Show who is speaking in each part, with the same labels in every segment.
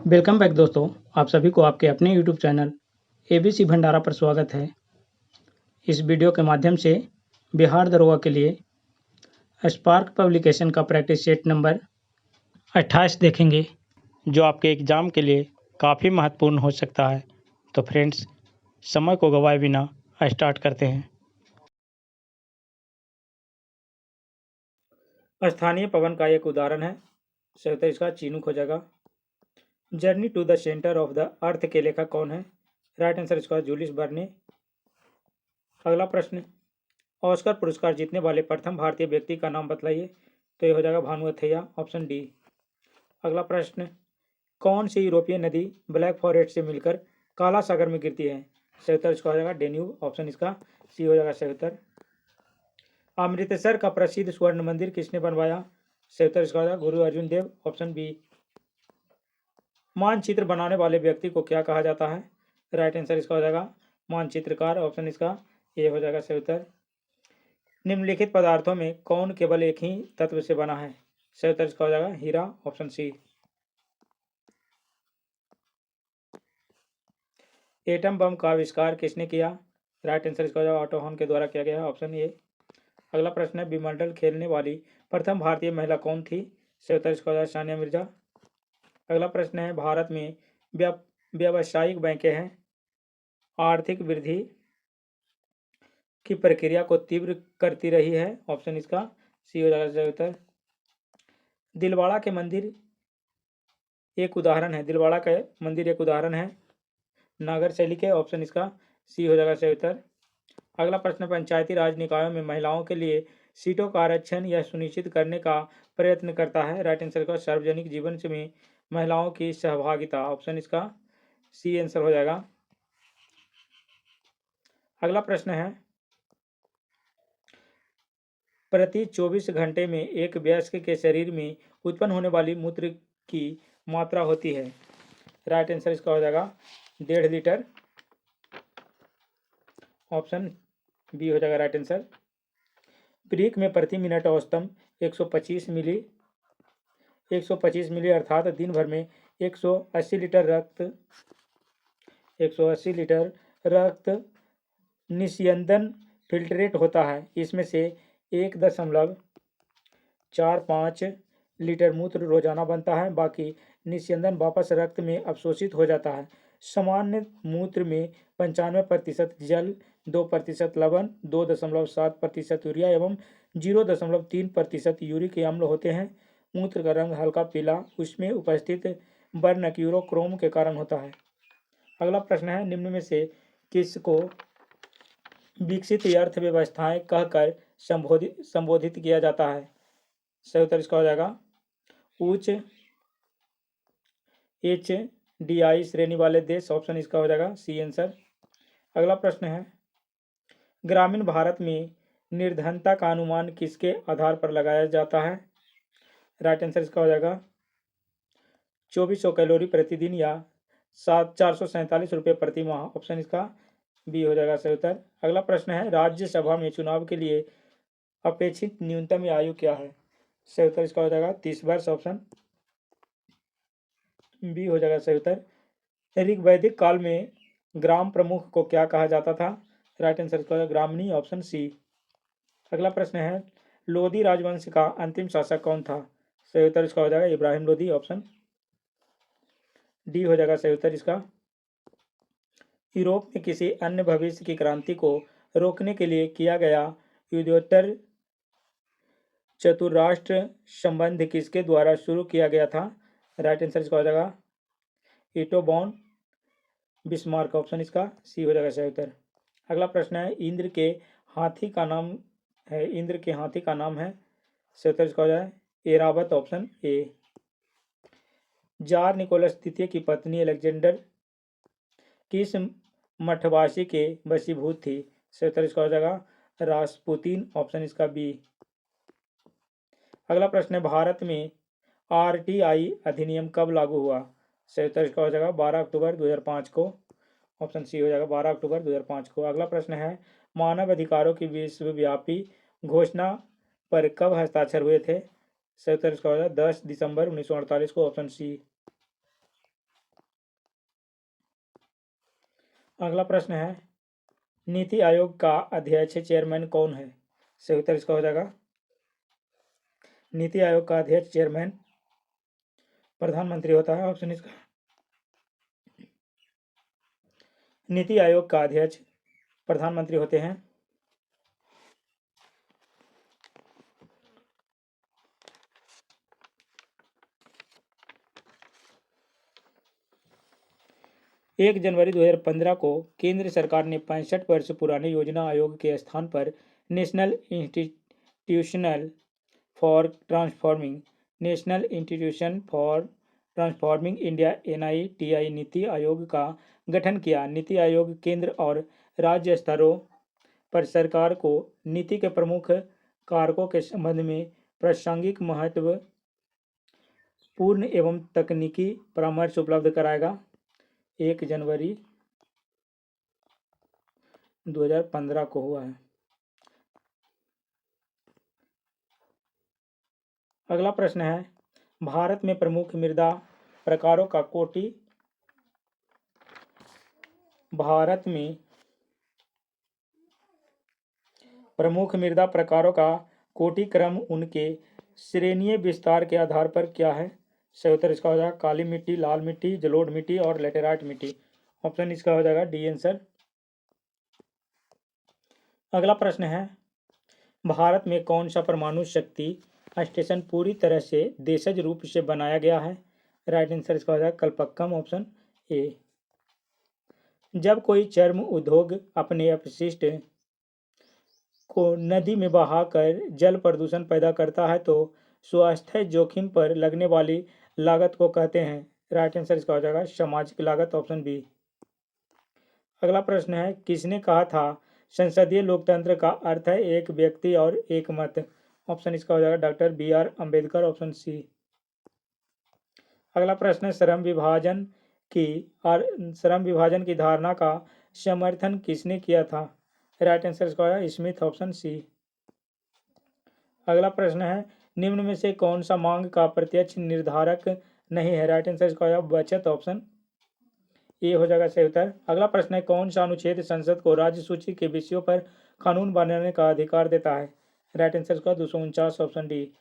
Speaker 1: Welcome back दोस्तों, आप सभी को आपके अपने यूट्यूब चैनल एबीसी भंडारा पर स्वागत है। इस वीडियो के माध्यम से बिहार दरोगा के लिए स्पार्क पब्लिकेशन का प्रैक्टिस सेट नंबर 28 देखेंगे, जो आपके एग्ज़ाम के लिए काफ़ी महत्वपूर्ण हो सकता है। तो फ्रेंड्स, समय को गवाए बिना स्टार्ट करते हैं। स्थानीय पवन का एक उदाहरण है, सही इसका चीनू खोजेगा। Journey to the centre of the earth के लेखक कौन है? राइट आंसर इसका जूलियस वर्ने। अगला प्रश्न, ऑस्कर पुरस्कार जीतने वाले प्रथम भारतीय व्यक्ति का नाम बतलाइए। तो ये हो जाएगा भानु अथैया, ऑप्शन डी। अगला प्रश्न, कौन सी यूरोपीय नदी ब्लैक फॉरेस्ट से मिलकर काला सागर में गिरती है? सही उत्तर इसका हो जाएगा डेन्यूब, ऑप्शन इसका सी हो जाएगा सही उत्तर। अमृतसर का प्रसिद्ध स्वर्ण मंदिर किसने बनवाया? सही उत्तर इसका हो जाएगा गुरु अर्जुन देव, ऑप्शन बी। मानचित्र बनाने वाले व्यक्ति को क्या कहा जाता है? राइट आंसर इसका हो जाएगा मानचित्रकार, ऑप्शन इसका ए हो जाएगा सही उत्तर। निम्नलिखित पदार्थों में कौन केवल एक ही तत्व से बना है? सही उत्तर इसका हो जाएगा हीरा, ऑप्शन सी। एटम बम का आविष्कार किसने किया? राइट आंसर इसका हो जाएगा ऑटो हॉर्न के द्वारा किया गया है, ऑप्शन ए। अगला प्रश्न है, विमंडल खेलने वाली प्रथम भारतीय महिला कौन थी? सही उत्तर इसका हो जाएगा सानिया मिर्जा। अगला प्रश्न है, भारत में व्यावसायिक बैंकें हैं आर्थिक वृद्धि की प्रक्रिया को तीव्र करती रही है, ऑप्शन इसका सी हो जाएगा सही उत्तर। दिलवाड़ा के मंदिर एक उदाहरण है, दिलवाड़ा का मंदिर एक उदाहरण है नागर शैली के, ऑप्शन इसका सी हो जाएगा सही उत्तर। अगला प्रश्न, पंचायती राज निकायों में महिलाओं के लिए सीटों का आरक्षण यह सुनिश्चित करने का प्रयत्न करता है। राइट आंसर का सार्वजनिक जीवन में महिलाओं की सहभागिता, ऑप्शन इसका सी आंसर हो जाएगा। अगला प्रश्न है, प्रति 24 घंटे में एक वयस्क के शरीर में उत्पन्न होने वाली मूत्र की मात्रा होती है। राइट आंसर इसका हो जाएगा 1.5 लीटर, ऑप्शन बी हो जाएगा राइट आंसर। ब्रीक में प्रति मिनट औसतन 125 मिली अर्थात दिन भर में 180 लीटर रक्त निस्यंदन फिल्ट्रेट होता है। इसमें से 1.45 लीटर मूत्र रोजाना बनता है, बाकी निस्यंदन वापस रक्त में अवशोषित हो जाता है। सामान्य मूत्र में 95% जल, 2% लवण, 2.7% यूरिया एवं 0.3% यूरिक अम्ल होते हैं। मूत्र का रंग हल्का पीला उसमें उपस्थित वर्णक यूरोक्रोम के कारण होता है। अगला प्रश्न है, निम्न में से किसको विकसित अर्थव्यवस्थाएं कहकर संबोधित किया जाता है? सही उत्तर इसका हो जाएगा उच्च HDI श्रेणी वाले देश, ऑप्शन इसका हो जाएगा सी आंसर। अगला प्रश्न है, ग्रामीण भारत में निर्धनता का अनुमान किसके आधार पर लगाया जाता है? राइट आंसर इसका हो जाएगा 2400 कैलोरी प्रतिदिन या 447 रुपये प्रति माह, ऑप्शन इसका बी हो जाएगा सही उत्तर। अगला प्रश्न है, राज्यसभा में चुनाव के लिए अपेक्षित न्यूनतम आयु क्या है? सही उत्तर इसका हो जाएगा 30 वर्ष, ऑप्शन बी हो जाएगा सही उत्तर। ऋग्वैदिक काल में ग्राम प्रमुख को क्या कहा जाता था? राइट आंसर इसका हो जाएगा ग्रामणी, ऑप्शन सी। अगला प्रश्न है, लोधी राजवंश का अंतिम शासक कौन था? सही उत्तर इसका हो जाएगा इब्राहिम लोधी, ऑप्शन डी हो जाएगा सही उत्तर इसका। यूरोप में किसी अन्य भविष्य की क्रांति को रोकने के लिए किया गया युद्धोत्तर चतुर्राष्ट्र संबंध किसके द्वारा शुरू किया गया था? राइट आंसर इसका हो जाएगा ईटो बॉन बिस्मार्क, ऑप्शन इसका सी हो जाएगा सही उत्तर। अगला प्रश्न है, इंद्र के हाथी का नाम है, सही उत्तर इसका हो जाए Airavat, option A. Tsar Nicholas द्वितीय की पत्नी अलेक्जेंडर किस मठवासी के वशीभूत थी? सही उत्तर इसका हो जाएगा रासपुतीन, ऑप्शन इसका बी। अगला प्रश्न है, भारत में RTI अधिनियम कब लागू हुआ? सही उत्तर इसका हो जाएगा 12 अक्टूबर 2005 को, ऑप्शन सी हो जाएगा 12 अक्टूबर 2005 को। अगला प्रश्न है, मानव अधिकारों की विश्वव्यापी घोषणा पर कब हस्ताक्षर हुए थे? सही उत्तर इसका हो जाएगा 10 दिसंबर 1948 को, ऑप्शन सी। अगला प्रश्न है नीति आयोग का अध्यक्ष चेयरमैन कौन है? सही उत्तर इसका हो जाएगा नीति आयोग का अध्यक्ष चेयरमैन प्रधानमंत्री होता है। ऑप्शन इसका नीति आयोग का अध्यक्ष प्रधानमंत्री होते हैं। एक जनवरी 2015 को केंद्र सरकार ने 65 वर्ष पुराने योजना आयोग के स्थान पर national institution for transforming India NITI NITI Aayog का गठन किया। नीति आयोग केंद्र और राज्य स्तरों पर सरकार को नीति के प्रमुख कारकों के संबंध में प्रासंगिक महत्वपूर्ण एवं तकनीकी परामर्श उपलब्ध कराएगा। 1 जनवरी 2015 को हुआ है। अगला प्रश्न है भारत में प्रमुख मृदा प्रकारों का कोटि क्रम उनके श्रेणीय विस्तार के आधार पर क्या है? सही उत्तर इसका हो जाएगा काली मिट्टी, लाल मिट्टी, जलोढ़ मिट्टी और लेटेराइट मिट्टी। ऑप्शन इसका हो जाएगा डी आंसर। अगला प्रश्न है भारत में कौन सा परमाणु शक्ति स्टेशन पूरी तरह से देशज रूप से बनाया गया है? राइट आंसर इसका हो जाएगा कलपक्कम। Option A. जब कोई चर्म उद्योग अपने अपशिष्ट को नदी में बहाकर जल प्रदूषण पैदा करता है तो स्वास्थ्य जोखिम पर लगने वाली लागत को कहते हैं। राइट आंसर इसका हो जाएगा सामाजिक लागत। Option B. अगला प्रश्न है किसने कहा था संसदीय लोकतंत्र का अर्थ है एक व्यक्ति और एक मत? ऑप्शन इसका हो जाएगा doctor BR Ambedkar. Option C. अगला प्रश्न है श्रम विभाजन की धारणा का समर्थन किसने किया था? राइट आंसर इसका हो जाएगा स्मिथ। Option C. अगला प्रश्न है निम्न में से कौन सा मांग का प्रत्यक्ष निर्धारक नहीं है? राइट आंसर इसका हो जाएगा बचत। ऑप्शन ए हो जाएगा सही उत्तर। अगला प्रश्न है कौन सा अनुच्छेद संसद को राज्य सूची के विषयों पर कानून बनाने का अधिकार देता है? राइट आंसर इसका 249। Option D.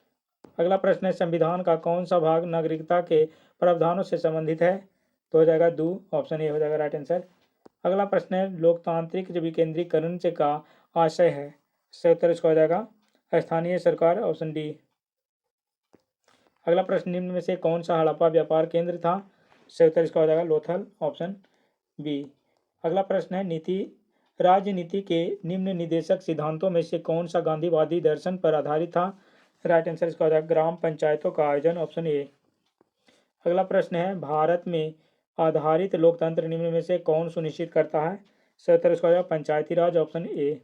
Speaker 1: अगला प्रश्न है संविधान का कौन सा भाग नागरिकता के प्रावधानों से संबंधित है? तो हो जाएगा दो। ऑप्शन ए हो जाएगा राइट आंसर। अगला प्रश्न है लोकतांत्रिक विकेंद्रीकरण से का आशय है? सही उत्तर इसका हो जाएगा स्थानीय सरकार। Option D. अगला प्रश्न निम्न में से कौन सा हड़प्पा व्यापार केंद्र था? सही उत्तर इसका हो जाएगा लोथल। Option B. अगला प्रश्न है राजनीति के निम्न निदेशक सिद्धांतों में से कौन सा गांधीवादी दर्शन पर आधारित था? राइट आंसर इसका हो जाएगा ग्राम पंचायतों का आयोजन। Option A. अगला प्रश्न है भारत में आधारित लोकतंत्र निम्न में से कौन सुनिश्चित करता है? सही उत्तर इसका हो जाएगा पंचायती राज। Option A.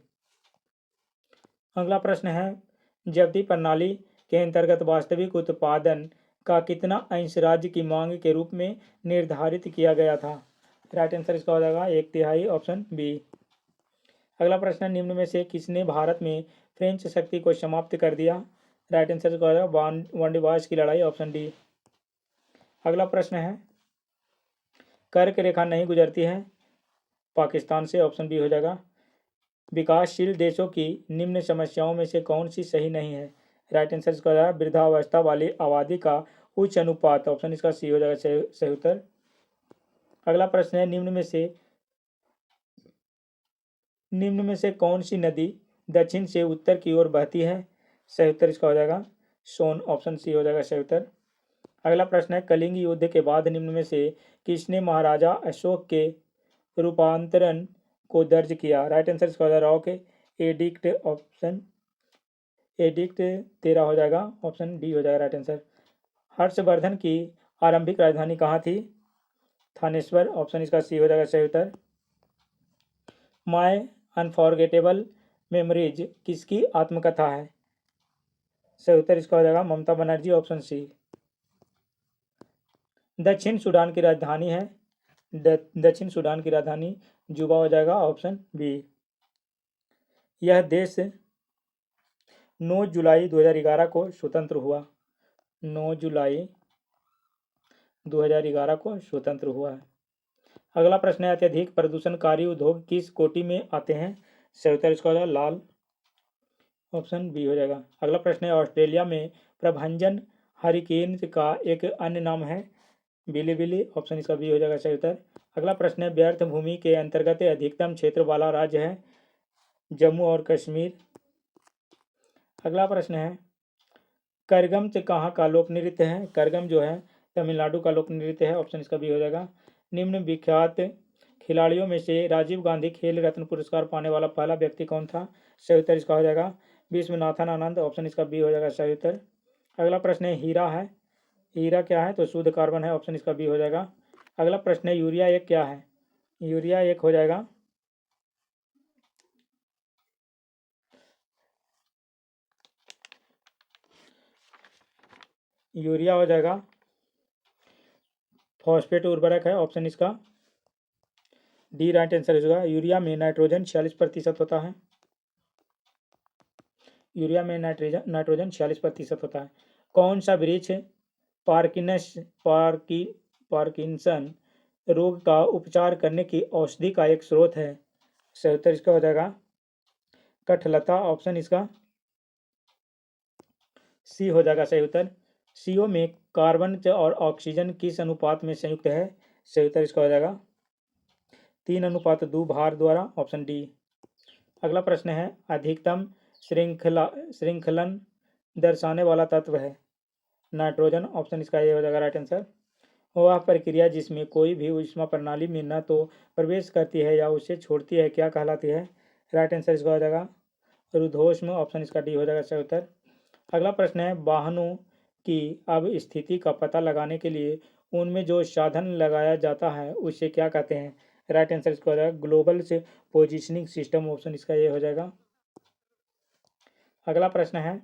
Speaker 1: अगला प्रश्न है जब्ती प्रणाली के अंतर्गत वास्तविक उत्पादन का कितना अंश राज्य की मांग के रूप में निर्धारित किया गया था? राइट आंसर इसका हो जाएगा 1/3। Option B. अगला प्रश्न निम्न में से किसने भारत में फ्रेंच शक्ति को समाप्त कर दिया? राइट आंसर इसका हो जाएगा वांडीवाश की लड़ाई। Option D. अगला प्रश्न है कर्क रेखा नहीं गुजरती है पाकिस्तान से। ऑप्शन बी हो जाएगा। विकासशील देशों की निम्न समस्याओं में से कौन सी सही नहीं है? राइट आंसर इसका हो जाएगा वृद्धावस्था वाली आबादी का उच्च अनुपात। ऑप्शन इसका सी हो जाएगा सही उत्तर। अगला प्रश्न है निम्न में से कौन सी नदी दक्षिण से उत्तर की ओर बहती है? सही उत्तर इसका हो जाएगा सोन। ऑप्शन सी हो जाएगा सही उत्तर। अगला प्रश्न है कलिंग युद्ध के बाद निम्न में से किसने महाराजा अशोक के रूपांतरण को दर्ज किया? राइट आंसर इसका हो जाएगा रॉक एडिक्ट। ऑप्शन एडिक्ट 13 हो जाएगा। ऑप्शन डी हो जाएगा राइट आंसर। हर्षवर्धन की आरंभिक राजधानी कहाँ थी? थानेश्वर। ऑप्शन इसका सी हो जाएगा सही उत्तर। माय अनफॉरगेटेबल मेमोरीज किसकी आत्मकथा है? सही उत्तर इसका हो जाएगा ममता बनर्जी। Option C. दक्षिण सूडान की राजधानी जुबा हो जाएगा। Option B. यह देश 9 जुलाई 2011 को स्वतंत्र हुआ। 9 जुलाई 2011 को स्वतंत्र हुआ है। अगला प्रश्न है अत्यधिक प्रदूषणकारी उद्योग किस कोटि में आते हैं? सही उत्तर इसका हो जाएगा लाल, ऑप्शन बी हो जाएगा। अगला प्रश्न है ऑस्ट्रेलिया में प्रभंजन हरिकेन का एक अन्य नाम है? बिलीबिली, ऑप्शन इसका बी हो जाएगा सही उत्तर। अगला प्रश्न है व्यर्थ भूमि के अंतर्गत अधिकतम क्षेत्र वाला राज्य है? जम्मू और कश्मीर। अगला प्रश्न है करगम कहाँ का लोक नृत्य है? करगम जो है तमिलनाडु का लोक नृत्य है, ऑप्शन इसका बी हो जाएगा। निम्न विख्यात खिलाड़ियों में से राजीव गांधी खेल रत्न पुरस्कार पाने वाला पहला व्यक्ति कौन था? सही उत्तर इसका हो जाएगा विश्वनाथन आनंद, ऑप्शन इसका बी हो जाएगा सही उत्तर। अगला प्रश्न है हीरा है, हीरा क्या है? तो शुद्ध कार्बन है, ऑप्शन इसका बी हो जाएगा। अगला प्रश्न है यूरिया एक क्या है? यूरिया एक हो जाएगा यूरिया हो जाएगा फॉस्फेट उर्वरक है, ऑप्शन इसका डी राइट आंसर होगा। यूरिया में नाइट्रोजन 46% होता है। यूरिया में नाइट्रोजन 46% होता है। कौन सा वृक्ष पार्किंसन रोग का उपचार करने की औषधि का एक स्रोत है? सही उत्तर इसका हो जाएगा कठलता, ऑप्शन इसका सी हो जाएगा सही उत्तर। सीओ में कार्बन और ऑक्सीजन किस अनुपात में संयुक्त है? सही उत्तर इसका हो जाएगा 3:2 भार द्वारा, ऑप्शन डी। अगला प्रश्न है अधिकतम श्रृंखलन दर्शाने वाला तत्व है? नाइट्रोजन, ऑप्शन इसका ये हो जाएगा राइट आंसर। वह प्रक्रिया जिसमें कोई भी ऊष्मा प्रणाली में न तो प्रवेश करती है या उसे छोड़ती है क्या कहलाती है? राइट आंसर इसका हो जाएगा रुद्धोष्म, ऑप्शन इसका डी हो जाएगा सही उत्तर। अगला प्रश्न है वाहनों की अब स्थिति का पता लगाने के लिए उनमें जो साधन लगाया जाता है उसे क्या कहते हैं? राइट आंसर इसका हो जाएगा ग्लोबल से पोजिशनिंग सिस्टम, ऑप्शन इसका ये हो जाएगा। अगला प्रश्न है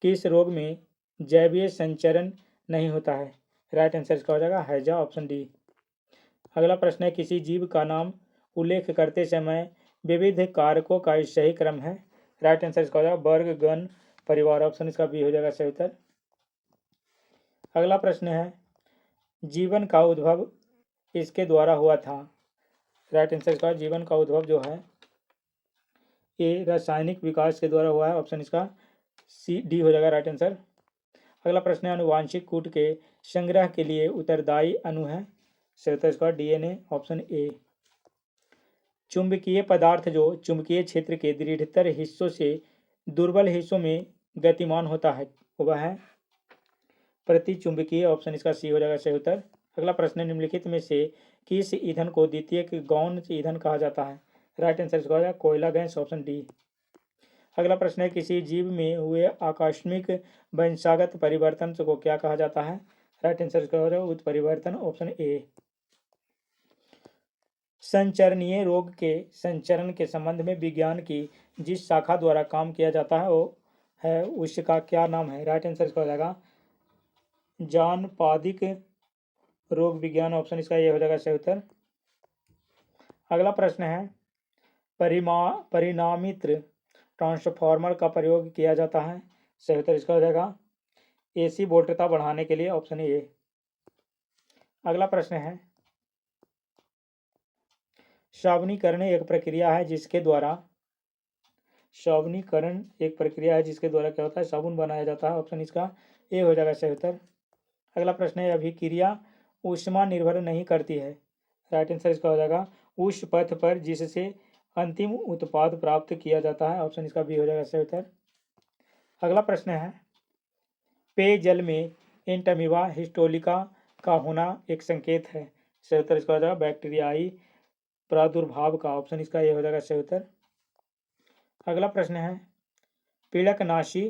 Speaker 1: किस रोग में जैवीय संचरण नहीं होता है? राइट आंसर इसका हो जाएगा हैजा, ऑप्शन डी। अगला प्रश्न है किसी जीव का नाम उल्लेख करते समय विविध कारकों का सही क्रम है? राइट आंसर इसका हो जाएगा वर्ग गण परिवार, ऑप्शन इसका बी हो जाएगा सही उत्तर। अगला प्रश्न है जीवन का उद्भव इसके द्वारा हुआ था? राइट आंसर इसका जीवन का उद्भव जो है ये रासायनिक विकास के द्वारा हुआ है, ऑप्शन इसका सी डी हो जाएगा राइट आंसर। अगला प्रश्न है अनुवांशिक कूट के संग्रह के लिए उत्तरदायी अणु है? सही उत्तर इसका डीएनए, ऑप्शन ए। चुंबकीय पदार्थ जो चुंबकीय क्षेत्र के दृढ़तर हिस्सों से दुर्बल हिस्सों में गतिमान होता है वह है प्रतिचुंबकीय, ऑप्शन इसका सी हो जाएगा सही उत्तर। अगला प्रश्न है निम्नलिखित में से किस ईंधन को द्वितीयक गौण ईंधन कहा जाता है? राइट आंसर इसका हो जाएगा कोयला गैस, ऑप्शन डी। अगला प्रश्न है किसी जीव में हुए आकस्मिक वंशागत परिवर्तन को क्या कहा जाता है? राइट आंसर इसका हो जाएगा उत्परिवर्तन, ऑप्शन ए। संचरणीय रोग के संचरण के संबंध में विज्ञान की जिस शाखा द्वारा काम किया जाता है वो है उसका क्या नाम है? राइट आंसर इसका हो जाएगा जानपादिक रोग विज्ञान, ऑप्शन इसका ये हो जाएगा सही उत्तर। अगला प्रश्न है परिणामित ट्रांसफार्मर का प्रयोग किया जाता है? सही उत्तर इसका हो जाएगा एसी वोल्टता बढ़ाने के लिए, ऑप्शन ए। अगला प्रश्न है सावनीकरण एक प्रक्रिया है जिसके द्वारा क्या होता है साबुन बनाया जाता है, ऑप्शन इसका ए हो जाएगा सही उत्तर। अगला प्रश्न है अभिक्रिया ऊष्मा निर्भर नहीं करती है? राइट आंसर इसका हो जाएगा उस पथ पर जिससे अंतिम उत्पाद प्राप्त किया जाता है, ऑप्शन इसका बी हो जाएगा सही उत्तर। अगला प्रश्न है पेयजल में एंटामीबा हिस्टोलिका का होना एक संकेत है? सही उत्तर इसका हो जाएगा बैक्टीरियाई प्रादुर्भाव का, ऑप्शन इसका ये हो जाएगा सही उत्तर। अगला प्रश्न है पीड़कनाशी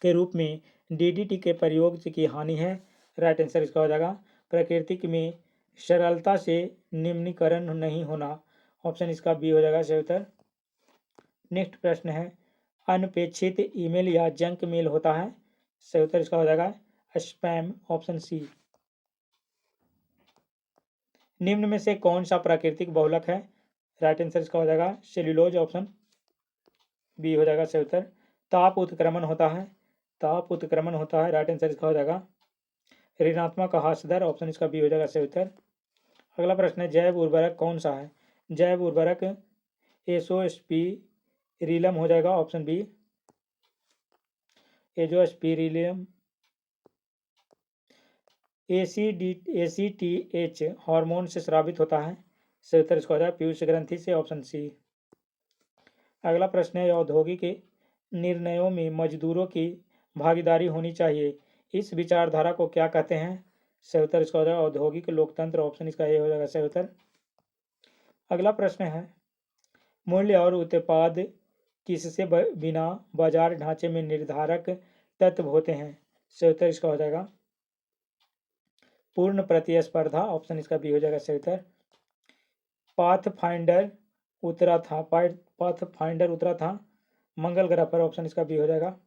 Speaker 1: के रूप में डीडीटी के प्रयोग की हानि है? राइट आंसर इसका हो जाएगा प्राकृतिक में सरलता से निम्नीकरण नहीं होना, ऑप्शन इसका बी हो जाएगा सही उत्तर। नेक्स्ट प्रश्न है अनपेक्षित ईमेल या जंक मेल होता है? सही उत्तर इसका हो जाएगा स्पैम, ऑप्शन सी। निम्न में से कौन सा प्राकृतिक बहुलक है? राइट आंसर इसका हो जाएगा सेल्यूलोज, ऑप्शन बी हो जाएगा सही उत्तर। ताप उत्क्रमण होता है? राइट आंसर इसका हो जाएगा ऋणात्मक हास्य दर, ऑप्शन इसका बी हो जाएगा सही उत्तर। अगला प्रश्न है जैव उर्वरक कौन सा है? जैव उर्वरक एजोस्पिरिलम हो जाएगा, option B azospirillum. ACTH hormone से स्रावित होता है, सही उत्तर इसका हो जाएगा पीयूष ग्रंथि से, ऑप्शन सी। अगला प्रश्न है औद्योगिक निर्णयों में मजदूरों की भागीदारी होनी चाहिए, इस विचारधारा को क्या कहते हैं? सही उत्तर इसका हो जाएगा औद्योगिक लोकतंत्र, ऑप्शन इसका ये हो जाएगा सही उत्तर। अगला प्रश्न है मूल्य और उत्पाद किससे बिना बाजार ढांचे में निर्धारक तत्व होते हैं? सही उत्तर इसका हो जाएगा पूर्ण प्रतिस्पर्धा, ऑप्शन इसका बी हो जाएगा सही उत्तर। पाथफाइंडर उतरा था मंगल ग्रह पर, ऑप्शन इसका बी हो जाएगा।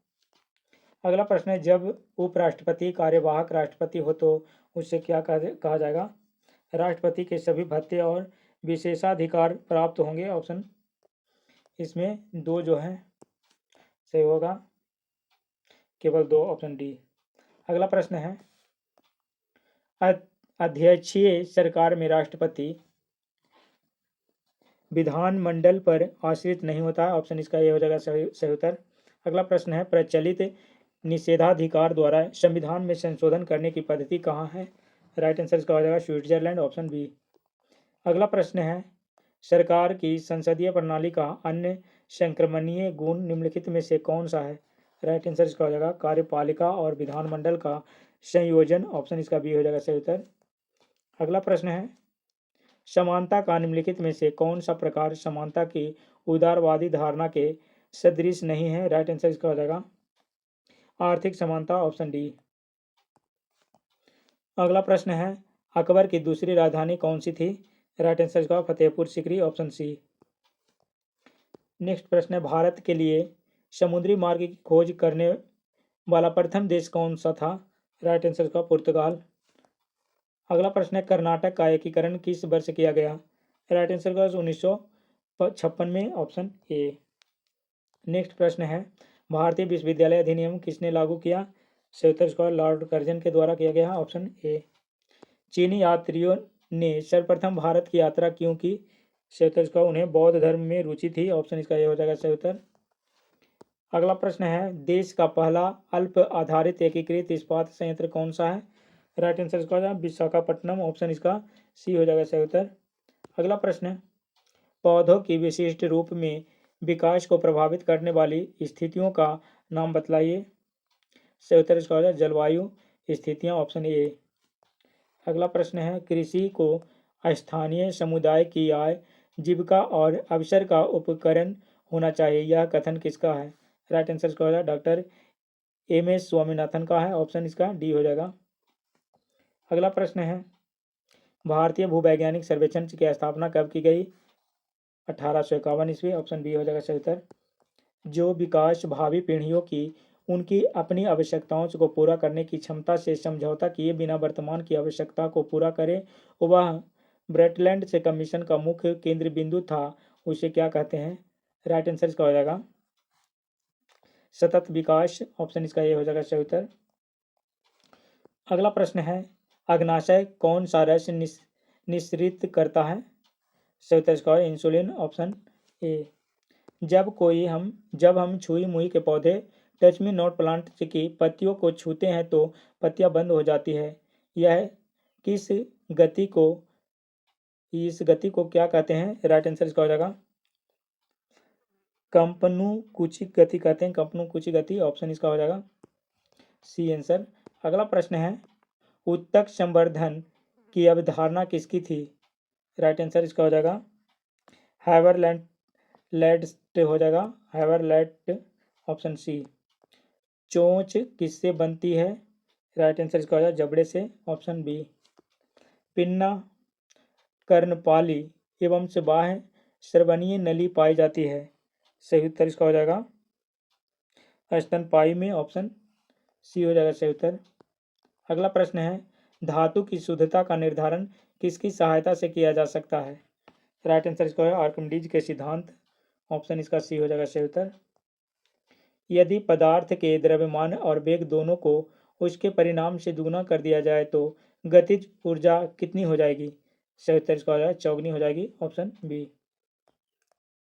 Speaker 1: अगला प्रश्न है जब उपराष्ट्रपति कार्यवाहक राष्ट्रपति हो तो उससे क्या कहा जाएगा? राष्ट्रपति के सभी भत्ते और विशेषाधिकार प्राप्त होंगे, ऑप्शन इसमें दो जो है सही होगा, केवल दो, ऑप्शन डी। अगला प्रश्न है अध्यक्षीय सरकार में राष्ट्रपति विधानमंडल पर आश्रित नहीं होता है, ऑप्शन इसका ये हो जाएगा सही उत्तर। अगला प्रश्न है प्रचलित निषेधाधिकार द्वारा संविधान में संशोधन करने की पद्धति कहाँ है? राइट आंसर इसका हो जाएगा स्विट्जरलैंड, ऑप्शन बी। अगला प्रश्न है सरकार की संसदीय प्रणाली का अन्य संक्रमणीय गुण निम्नलिखित में से कौन सा है? राइट आंसर इसका हो जाएगा कार्यपालिका और विधानमंडल का संयोजन, ऑप्शन इसका बी हो जाएगा सही उत्तर। अगला प्रश्न है समानता का निम्नलिखित में से कौन सा प्रकार समानता की उदारवादी धारणा के सदृश नहीं है? राइट आंसर इसका हो जाएगा आर्थिक समानता, ऑप्शन डी। अगला प्रश्न है अकबर की दूसरी राजधानी कौन सी थी? राइट आंसर इसका Fatehpur Sikri, option C. Next प्रश्न है भारत के लिए समुद्री मार्ग की खोज करने वाला प्रथम देश कौन सा था? राइट आंसर इसका पुर्तगाल। अगला प्रश्न है कर्नाटक का एकीकरण किस वर्ष किया गया? राइट आंसर का 1956 में, ऑप्शन ए। नेक्स्ट प्रश्न है भारतीय विश्वविद्यालय अधिनियम किसने लागू किया? सही उत्तर इसका लॉर्ड कर्जन के द्वारा किया गया, ऑप्शन ए। चीनी यात्रियों ने सर्वप्रथम भारत की यात्रा क्यों की? सही उत्तर इसका उन्हें बौद्ध धर्म में रुचि थी, ऑप्शन इसका ये हो जाएगा सही उत्तर। अगला प्रश्न है देश का पहला अल्प आधारित एकीकृत इस्पात संयंत्र कौन सा है? राइट आंसर इसका हो जाएगा विशाखापट्टनम, ऑप्शन इसका सी हो जाएगा सही उत्तर। अगला प्रश्न है पौधों की विशिष्ट रूप में विकास को प्रभावित करने वाली स्थितियों का नाम बतलाइए। सही उत्तर इसका हो जाएगा जलवायु स्थितियाँ, ऑप्शन ए। अगला प्रश्न है कृषि को स्थानीय समुदाय की आय जीविका और अवसर का उपकरण होना चाहिए, यह कथन किसका है? राइट आंसर इसका हो जाएगा डॉक्टर MS स्वामीनाथन का है, ऑप्शन इसका डी हो जाएगा। अगला प्रश्न है भारतीय भूवैज्ञानिक सर्वेक्षण की स्थापना कब की गई? 1851 ईस्वी, ऑप्शन बी हो जाएगा सही उत्तर। जो विकास भावी पीढ़ियों की उनकी अपनी आवश्यकताओं को पूरा करने की क्षमता से समझौता किए बिना वर्तमान की आवश्यकता को पूरा करे वह ब्रेटलैंड से कमीशन का मुख्य केंद्र बिंदु था, उसे क्या कहते हैं? राइट आंसर इसका हो जाएगा सतत विकास, ऑप्शन इसका ये हो जाएगा सही उत्तर। अगला प्रश्न है अग्नाशय कौन सा रस निःसृत करता है? सही उत्तर इसका इंसुलिन, ऑप्शन ए। जब हम छुई मुई के पौधे टच मी नॉट प्लांट की पत्तियों को छूते हैं तो पत्तियां बंद हो जाती है, यह किस गति को इस गति को क्या कहते हैं? राइट आंसर इसका हो जाएगा कंपनुकुची गति कहते हैं, कंपनुकुची गति, ऑप्शन इसका हो जाएगा सी आंसर। अगला प्रश्न है उत्तक संवर्धन की अवधारणा किसकी थी? राइट आंसर इसका हो जाएगा हैवरलैंड हो जाएगा हैवरलैंड, ऑप्शन सी। चोंच किससे बनती है? राइट आंसर इसका हो जाएगा जबड़े से, ऑप्शन बी। पिन्ना कर्णपाली एवं से बाह्य श्रवणीय नली पाई जाती है, सही उत्तर इसका हो जाएगा स्तनपायी में, ऑप्शन सी हो जाएगा सही उत्तर। अगला प्रश्न है धातु की शुद्धता का निर्धारण किसकी सहायता से किया जा सकता है? राइट आंसर इसका है आर्किमिडीज के सिद्धांत, ऑप्शन इसका सी हो जाएगा सही उत्तर। यदि पदार्थ के द्रव्यमान और वेग दोनों को उसके परिणाम से दुगुना कर दिया जाए तो गतिज ऊर्जा कितनी हो जाएगी? सही उत्तर इसका हो जाएगा चौगनी हो जाएगी, ऑप्शन बी।